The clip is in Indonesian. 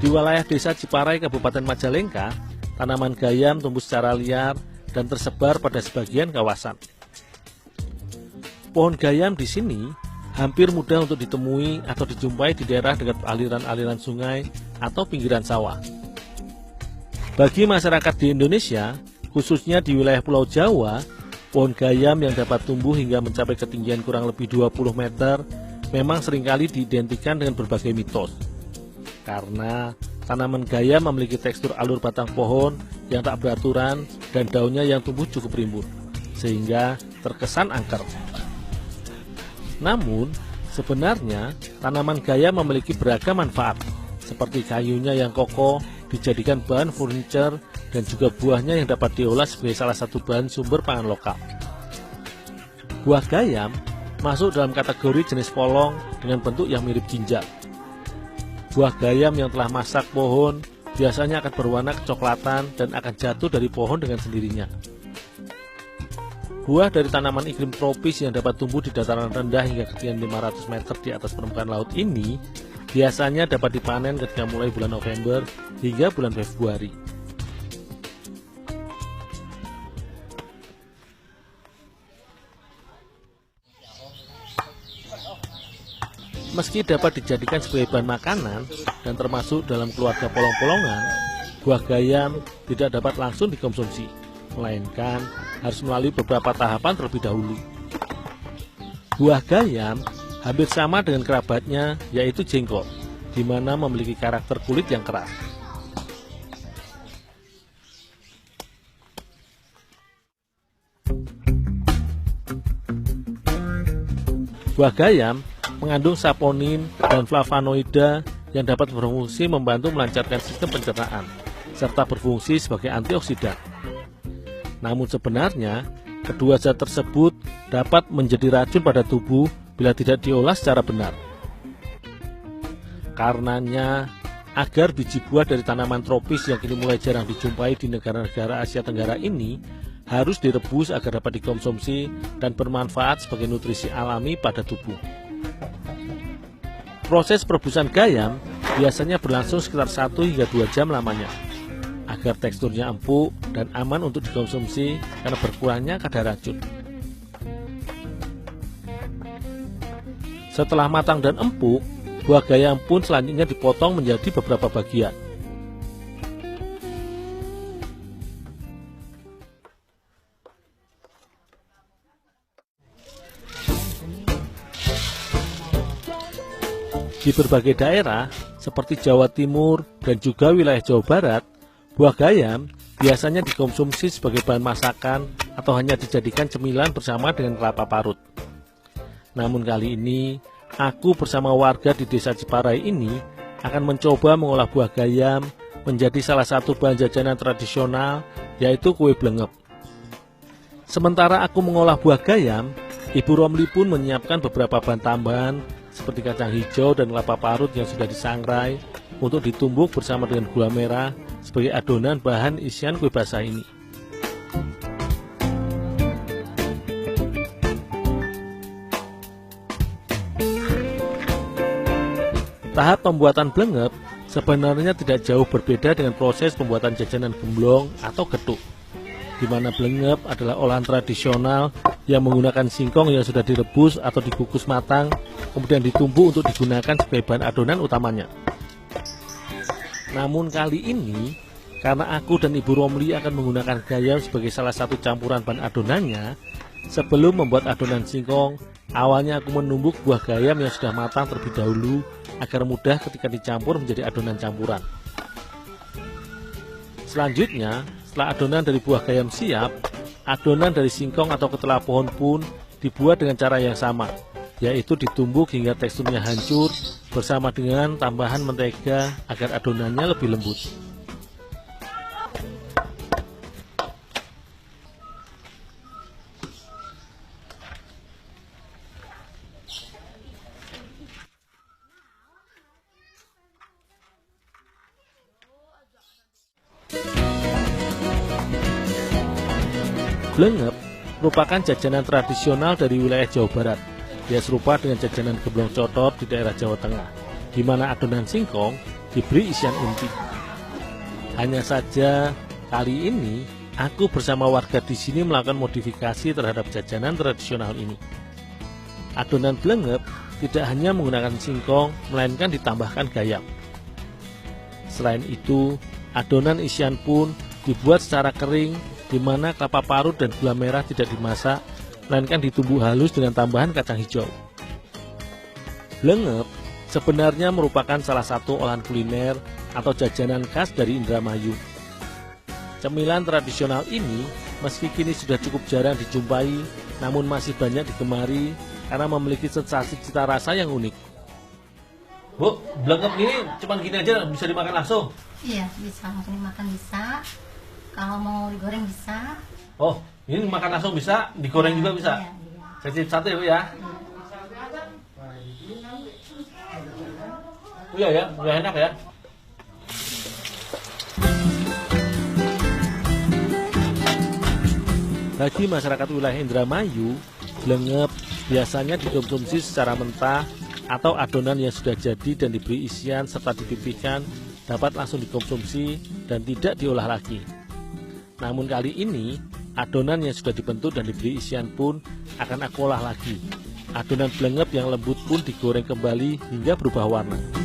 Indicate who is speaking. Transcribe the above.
Speaker 1: Di wilayah desa Ciparai, Kabupaten Majalengka, tanaman gayam tumbuh secara liar dan tersebar pada sebagian kawasan. Pohon gayam di sini hampir mudah untuk ditemui atau dijumpai di daerah dekat aliran-aliran sungai atau pinggiran sawah. Bagi masyarakat di Indonesia, khususnya di wilayah Pulau Jawa, pohon gayam yang dapat tumbuh hingga mencapai ketinggian kurang lebih 20 meter memang seringkali diidentikan dengan berbagai mitos. Karena tanaman gayam memiliki tekstur alur batang pohon yang tak beraturan dan daunnya yang tumbuh cukup rimbun, sehingga terkesan angker. Namun, sebenarnya tanaman gayam memiliki beragam manfaat, seperti kayunya yang kokoh, dijadikan bahan furniture, dan juga buahnya yang dapat diolah sebagai salah satu bahan sumber pangan lokal. Buah gayam masuk dalam kategori jenis polong dengan bentuk yang mirip ginjal. Buah gayam yang telah masak pohon biasanya akan berwarna kecoklatan dan akan jatuh dari pohon dengan sendirinya. Buah dari tanaman iklim tropis yang dapat tumbuh di dataran rendah hingga ketinggian 500 meter di atas permukaan laut ini biasanya dapat dipanen ketika mulai bulan November hingga bulan Februari. Meski dapat dijadikan sebagai bahan makanan dan termasuk dalam keluarga polong-polongan, buah gayam tidak dapat langsung dikonsumsi, melainkan harus melalui beberapa tahapan terlebih dahulu. Buah gayam hampir sama dengan kerabatnya, yaitu jengkol, di mana memiliki karakter kulit yang keras. Buah gayam mengandung saponin dan flavonoida yang dapat berfungsi membantu melancarkan sistem pencernaan, serta berfungsi sebagai antioksidan. Namun sebenarnya, kedua zat tersebut dapat menjadi racun pada tubuh bila tidak diolah secara benar. Karenanya, agar biji buah dari tanaman tropis yang kini mulai jarang dijumpai di negara-negara Asia Tenggara ini harus direbus agar dapat dikonsumsi dan bermanfaat sebagai nutrisi alami pada tubuh. Proses perebusan gayam biasanya berlangsung sekitar 1 hingga 2 jam lamanya, agar teksturnya empuk dan aman untuk dikonsumsi karena berkurangnya kadar racun. Setelah matang dan empuk, buah gayam pun selanjutnya dipotong menjadi beberapa bagian. Di berbagai daerah, seperti Jawa Timur dan juga wilayah Jawa Barat, buah gayam biasanya dikonsumsi sebagai bahan masakan atau hanya dijadikan cemilan bersama dengan kelapa parut. Namun kali ini, aku bersama warga di desa Ciparai ini akan mencoba mengolah buah gayam menjadi salah satu bahan jajanan tradisional, yaitu kue blengep. Sementara aku mengolah buah gayam, Ibu Romli pun menyiapkan beberapa bahan tambahan seperti kacang hijau dan kelapa parut yang sudah disangrai untuk ditumbuk bersama dengan gula merah sebagai adonan bahan isian kue basah ini. Tahap pembuatan blengep sebenarnya tidak jauh berbeda dengan proses pembuatan jajanan gemblong atau getuk, di mana blengep adalah olahan tradisional yang menggunakan singkong yang sudah direbus atau dikukus matang, kemudian ditumbuk untuk digunakan sebagai bahan adonan utamanya. Namun kali ini, karena aku dan Ibu Romli akan menggunakan gayam sebagai salah satu campuran bahan adonannya, sebelum membuat adonan singkong, awalnya aku menumbuk buah gayam yang sudah matang terlebih dahulu agar mudah ketika dicampur menjadi adonan campuran. Selanjutnya, setelah adonan dari buah gayam siap, adonan dari singkong atau ketela pohon pun dibuat dengan cara yang sama, yaitu ditumbuk hingga teksturnya hancur bersama dengan tambahan mentega agar adonannya lebih lembut. Blengep merupakan jajanan tradisional dari wilayah Jawa Barat. Dia serupa dengan jajanan gemblong cotot di daerah Jawa Tengah, di mana adonan singkong diberi isian unti. Hanya saja kali ini aku bersama warga di sini melakukan modifikasi terhadap jajanan tradisional ini. Adonan blengep tidak hanya menggunakan singkong, melainkan ditambahkan gayam. Selain itu, adonan isian pun dibuat secara kering, di mana kelapa parut dan gula merah tidak dimasak, melainkan ditumbuk halus dengan tambahan kacang hijau. Blengep sebenarnya merupakan salah satu olahan kuliner atau jajanan khas dari Indramayu. Cemilan tradisional ini meski kini sudah cukup jarang dijumpai, namun masih banyak digemari karena memiliki sensasi cita rasa yang unik. Bu, blengep ini cuma gini aja bisa dimakan langsung?
Speaker 2: Iya, bisa langsung dimakan bisa. Kalau mau digoreng bisa.
Speaker 1: Oh, ini makan langsung bisa, digoreng juga bisa?
Speaker 2: Iya, iya.
Speaker 1: Saya cicip satu ya Bu ya? Iya ya, udah enak ya. Bagi masyarakat wilayah Indramayu, blengep biasanya dikonsumsi secara mentah atau adonan yang sudah jadi dan diberi isian serta dipipihkan dapat langsung dikonsumsi dan tidak diolah lagi. Namun kali ini, adonan yang sudah dibentuk dan diberi isian pun akan aku olah lagi. Adonan blengep yang lembut pun digoreng kembali hingga berubah warna.